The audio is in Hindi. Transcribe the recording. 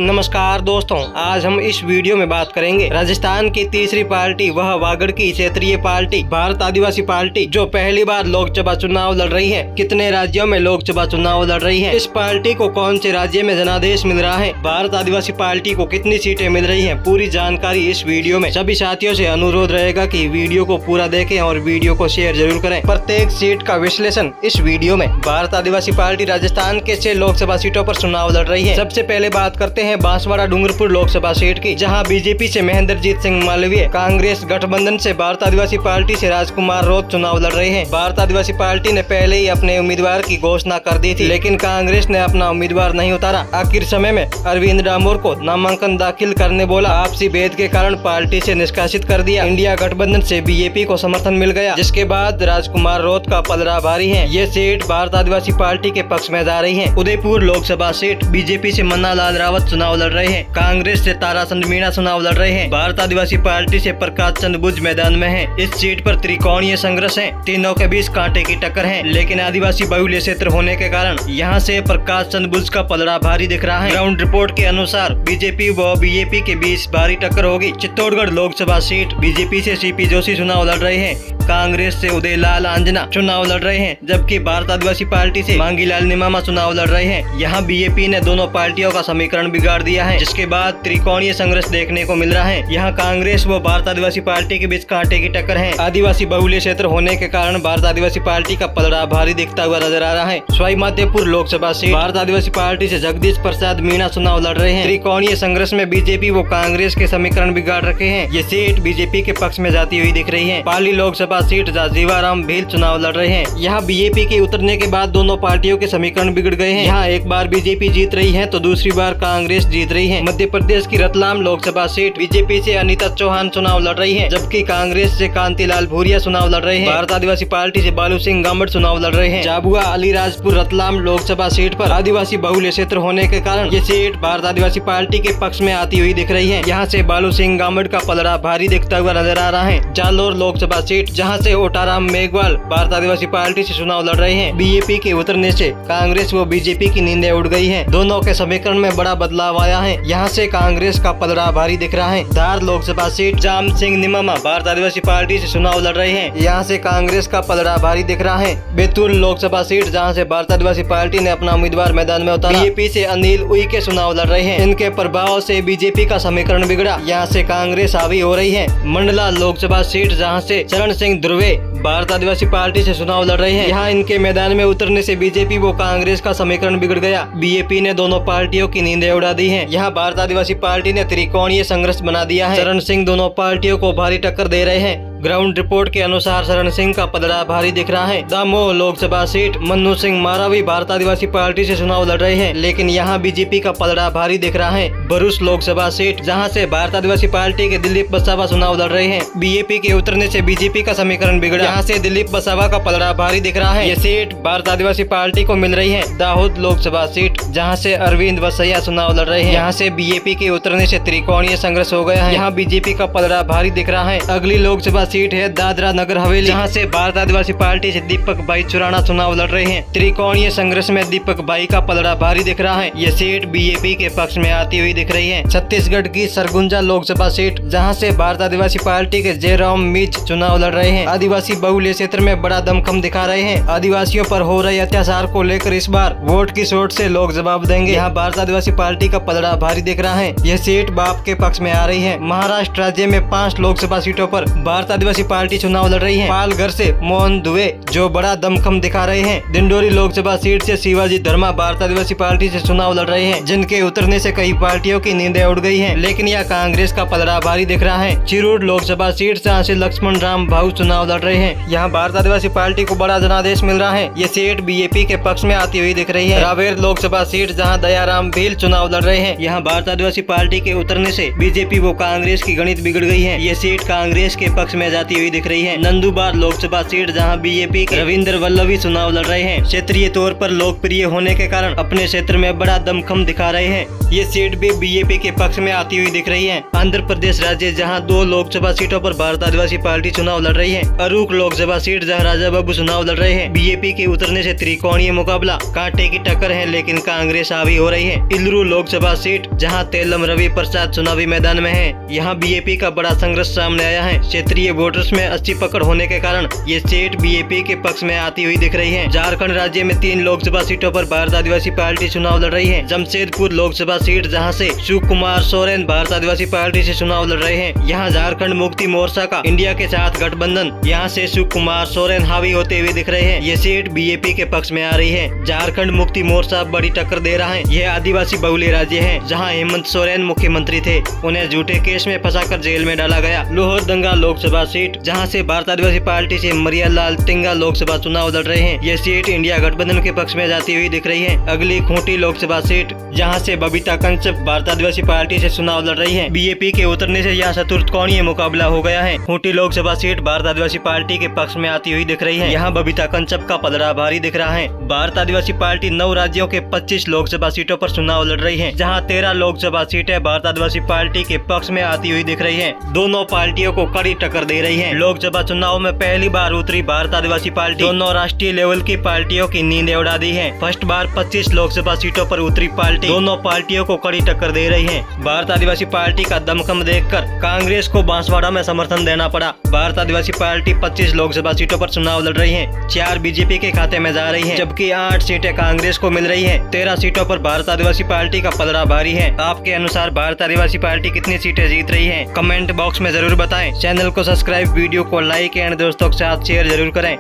नमस्कार दोस्तों, आज हम इस वीडियो में बात करेंगे राजस्थान की तीसरी पार्टी वह वागड़ की क्षेत्रीय पार्टी भारत आदिवासी पार्टी जो पहली बार लोकसभा चुनाव लड़ रही है। कितने राज्यों में लोकसभा चुनाव लड़ रही है, इस पार्टी को कौन से राज्य में जनादेश मिल रहा है, भारत आदिवासी पार्टी को कितनी सीटें मिल रही है, पूरी जानकारी इस वीडियो में। सभी साथियों से अनुरोध रहेगा कि वीडियो को पूरा देखें और वीडियो को शेयर जरूर करें। प्रत्येक सीट का विश्लेषण इस वीडियो में। भारत आदिवासी पार्टी राजस्थान के 6 लोकसभा सीटों पर चुनाव लड़ रही है। सबसे पहले बात करते हैं बांसवाड़ा डूंगरपुर लोकसभा सीट की, जहां बीजेपी से महेंद्रजीत सिंह मालवीय, कांग्रेस गठबंधन से भारत आदिवासी पार्टी से राजकुमार रोत चुनाव लड़ रहे हैं। भारत आदिवासी पार्टी ने पहले ही अपने उम्मीदवार की घोषणा कर दी थी, लेकिन कांग्रेस ने अपना उम्मीदवार नहीं उतारा। आखिर समय में अरविंद डामोर को नामांकन दाखिल करने बोला। आपसी भेद के कारण पार्टी से निष्कासित कर दिया। इंडिया गठबंधन से बीजेपी को समर्थन मिल गया, जिसके बाद राजकुमार रोत का पलड़ा भारी है। ये सीट भारत आदिवासी पार्टी के पक्ष में जा रही है। उदयपुर लोकसभा सीट बीजेपी से मन्ना लाल रावत चुनाव लड़ रहे हैं। कांग्रेस से ताराचंद मीणा चुनाव लड़ रहे हैं। भारत आदिवासी पार्टी से प्रकाश चंद बुझ मैदान में है। इस सीट पर त्रिकोणीय संघर्ष है। तीनों के बीच कांटे की टक्कर है, लेकिन आदिवासी बहुल्य क्षेत्र होने के कारण यहाँ से प्रकाश चंद बुझ का पलड़ा भारी दिख रहा है। ग्राउंड रिपोर्ट के अनुसार बीजेपी व बीजेपी के बीच भारी टक्कर होगी। चित्तौड़गढ़ लोकसभा सीट बीजेपी से सीपी जोशी चुनाव लड़ रहे हैं। कांग्रेस से उदय लाल आंजना चुनाव लड़ रहे हैं, जबकि भारत आदिवासी पार्टी से मांगीलाल निमामा चुनाव लड़ रहे हैं। यहाँ बीजेपी ने दोनों पार्टियों का समीकरण बिगाड़ दिया है, जिसके बाद त्रिकोणीय संघर्ष देखने को मिल रहा है। यहाँ कांग्रेस व भारत आदिवासी पार्टी के बीच कांटे की टक्कर है। आदिवासी बहुल्य क्षेत्र होने के कारण भारत आदिवासी पार्टी का पलड़ा भारी दिखता हुआ नजर आ रहा है। सवाई माधोपुर लोकसभा सीट भारत आदिवासी पार्टी से जगदीश प्रसाद मीणा चुनाव लड़ रहे हैं। त्रिकोणीय संघर्ष में बीजेपी व कांग्रेस के समीकरण बिगाड़ रखे हैं। ये सीट बीजेपी के पक्ष में जाती हुई दिख रही है। पाली लोकसभा सीट जीवाराम भील चुनाव लड़ रहे हैं। यहाँ बीजेपी के उतरने के बाद दोनों पार्टियों के समीकरण बिगड़ गए हैं। यहाँ एक बार बीजेपी जीत रही है तो दूसरी बार कांग्रेस जीत रही है। मध्य प्रदेश की रतलाम लोकसभा सीट बीजेपी से अनीता चौहान चुनाव लड़ रही है, जबकि कांग्रेस से कांतिलाल भूरिया चुनाव लड़ रहे हैं। भारत आदिवासी पार्टी से बालू सिंह गामड़ चुनाव लड़ रहे हैं। झाबुआ अलीराजपुर रतलाम लोकसभा सीट पर आदिवासी बहुल्य क्षेत्र होने के कारण ये सीट भारत आदिवासी पार्टी के पक्ष में आती हुई दिख रही है। यहाँ से बालू सिंह गामड़ का पलड़ा भारी दिखता हुआ नजर आ रहा है। जालोर लोकसभा सीट, जहाँ से ओटाराम मेघवाल भारत आदिवासी पार्टी से चुनाव लड़ रहे हैं। बीजेपी के उतरने से कांग्रेस व बीजेपी की नींदें उड़ गई हैं। दोनों के समीकरण में बड़ा बदलाव आया है। यहाँ से कांग्रेस का पलड़ा भारी दिख रहा है। धार लोकसभा सीट जाम सिंह निमामा भारत आदिवासी पार्टी से चुनाव लड़ रहे हैं। यहाँ से कांग्रेस का पलड़ा भारी दिख रहा है। बैतूल लोकसभा सीट, जहाँ से भारत आदिवासी पार्टी ने अपना उम्मीदवार मैदान में उतारा। बीजेपी से अनिल उइके चुनाव लड़ रहे हैं। इनके प्रभाव से बीजेपी का समीकरण बिगड़ा। यहाँ से कांग्रेस हावी हो रही है। मंडला लोकसभा सीट, जहाँ से चरण सिंह ध्रुवे भारत आदिवासी पार्टी से चुनाव लड़ रहे हैं। यहाँ इनके मैदान में उतरने से बीजेपी व कांग्रेस का समीकरण बिगड़ गया। बीजेपी ने दोनों पार्टियों की नींदें उड़ा दी हैं। यहाँ भारत आदिवासी पार्टी ने त्रिकोणीय संघर्ष बना दिया है। चरण सिंह दोनों पार्टियों को भारी टक्कर दे रहे हैं। ग्राउंड रिपोर्ट के अनुसार चरण सिंह का पलड़ा भारी दिख रहा है। दामोह लोकसभा सीट मन्नू सिंह मारावी भारत आदिवासी पार्टी से चुनाव लड़ रहे हैं, लेकिन यहाँ बीजेपी का पलड़ा भारी दिख रहा है। भरूच लोकसभा सीट, जहाँ से भारत आदिवासी पार्टी के दिलीप वसावा चुनाव लड़ रहे हैं। बीजेपी के उतरने से बीजेपी का समीकरण बिगड़ा। यहाँ से दिलीप वसावा का पलड़ा भारी दिख रहा है। ये सीट भारत आदिवासी पार्टी को मिल रही है। दाहोद लोकसभा सीट, जहाँ से अरविंद वसैया चुनाव लड़ रहे हैं। यहाँ से बीजेपी के उतरने से त्रिकोणीय संघर्ष हो गया है। यहाँ बीजेपी का पलड़ा भारी दिख रहा है। अगली लोकसभा सीट है दादरा नगर हवेली, जहाँ से भारत आदिवासी पार्टी से दीपक भाई चुराना चुनाव लड़ रहे हैं। त्रिकोणीय संघर्ष में दीपक भाई का पलड़ा भारी दिख रहा है। ये सीट बीजेपी के पक्ष में आती हुई दिख रही है। छत्तीसगढ़ की सरगुंजा लोकसभा सीट, जहाँ से भारत आदिवासी पार्टी के जयराम मीच चुनाव लड़ रहे हैं। आदिवासी बहुल्य क्षेत्र में बड़ा दमखम दिखा रहे हैं। आदिवासियों पर हो रहे अत्याचार को लेकर इस बार वोट की सोट से लोग जवाब देंगे। यहाँ भारत आदिवासी पार्टी का पलड़ा भारी दिख रहा है। यह सीट बाप के पक्ष में आ रही है। महाराष्ट्र राज्य में 5 लोकसभा सीटों पर भारत आदिवासी पार्टी चुनाव लड़ रही है। पालघर से मोहन दुबे जो बड़ा दमखम दिखा रहे हैं। डिंडोरी लोकसभा सीट से शिवाजी धर्मा भारत आदिवासी पार्टी से चुनाव लड़ रहे हैं, जिनके उतरने से कई पार्टियों की नींदें उड़ गई हैं, लेकिन यह कांग्रेस का पलड़ा भारी दिख रहा है। चिरूर लोकसभा सीट, जहाँ से लक्ष्मण राम भाऊ चुनाव लड़ रहे हैं। यहाँ भारत आदिवासी पार्टी को बड़ा जनादेश मिल रहा है। ये सीट बीजेपी के पक्ष में आती हुई दिख रही है। रावेर लोकसभा सीट, जहाँ दयाराम भील चुनाव लड़ रहे हैं। यहाँ भारत आदिवासी पार्टी के उतरने से बीजेपी व कांग्रेस की गणित बिगड़ गई है। ये सीट कांग्रेस के पक्ष में में जाती हुई दिख रही है। नंदुबार लोकसभा सीट जहां बीजेपी के रविंद्र वल्लभी चुनाव लड़ रहे हैं। क्षेत्रीय तौर पर लोकप्रिय होने के कारण अपने क्षेत्र में बड़ा दमखम दिखा रहे हैं। ये सीट भी बीजेपी के पक्ष में आती हुई दिख रही है। आंध्र प्रदेश राज्य जहां 2 लोकसभा सीटों पर भारत आदिवासी पार्टी चुनाव लड़ रही है। अरूक लोकसभा सीट जहां राजा बाबू चुनाव लड़ रहे हैं। बीजेपी के उतरने से त्रिकोणीय मुकाबला, कांटे की टक्कर है, लेकिन कांग्रेस हावी हो रही है। इल्लुरु लोकसभा सीट जहां तेलम रवि प्रसाद चुनावी मैदान में है। यहाँ बीजेपी का बड़ा संघर्ष सामने आया है। क्षेत्रीय वोटर्स में अच्छी पकड़ होने के कारण ये सीट बीजेपी के पक्ष में आती हुई दिख रही है। झारखंड राज्य में 3 लोकसभा सीटों पर भारत आदिवासी पार्टी चुनाव लड़ रही है। जमशेदपुर लोकसभा सीट जहां से शिव कुमार सोरेन भारत आदिवासी पार्टी से चुनाव लड़ रहे हैं। यहाँ झारखंड मुक्ति मोर्चा का इंडिया के साथ गठबंधन, यहाँ से शिव कुमार सोरेन हावी होते हुए दिख रहे हैं। ये सीट बीजेपी के पक्ष में आ रही है। झारखंड मुक्ति मोर्चा बड़ी टक्कर दे रहा है। यह आदिवासी बहुल राज्य है जहाँ हेमंत सोरेन मुख्यमंत्री थे, उन्हें झूठे केस में फंसाकर जेल में डाला गया। लोहरदंगा लोकसभा सीट जहाँ से भारत आदिवासी पार्टी से मरियालाल तिंगा लोकसभा चुनाव लड़ रहे हैं। यह सीट इंडिया गठबंधन के पक्ष में जाती हुई दिख रही है। अगली खूंटी लोकसभा सीट जहाँ से बबीता कंचप भारत आदिवासी पार्टी से चुनाव लड़ रही है। बीजेपी के उतरने से यहाँ चतुर्थ कोणीय मुकाबला हो गया है। खूंटी लोकसभा सीट भारत आदिवासी पार्टी के पक्ष में आती हुई दिख रही है। यहाँ बबीता कंचप का पलड़ा भारी दिख रहा है। भारत आदिवासी पार्टी 9 राज्यों के 25 लोकसभा सीटों पर चुनाव लड़ रही है, जहाँ 13 लोकसभा सीटें भारत आदिवासी पार्टी के पक्ष में आती हुई दिख रही है। दोनों पार्टियों को कड़ी टक्कर दे रही है। लोकसभा चुनाव में पहली बार उतरी भारत आदिवासी पार्टी दोनों राष्ट्रीय लेवल की पार्टियों की नींद उड़ा दी है। फर्स्ट बार 25 लोकसभा सीटों पर उतरी पार्टी दोनों पार्टियों को कड़ी टक्कर दे रही है। भारत आदिवासी पार्टी का दमखम देखकर कांग्रेस को बांसवाड़ा में समर्थन देना पड़ा। भारत आदिवासी पार्टी 25 लोकसभा सीटों पर चुनाव लड़ रही है। 4 बीजेपी के खाते में जा रही है, जबकि 8 सीटें कांग्रेस को मिल रही है। 13 सीटों पर भारत आदिवासी पार्टी का पलड़ा भारी है। आपके अनुसार भारत आदिवासी पार्टी कितनी सीटें जीत रही है? कमेंट बॉक्स में जरूर बताएं। चैनल को सब्सक्राइब, वीडियो को लाइक एंड दोस्तों के साथ शेयर जरूर करें।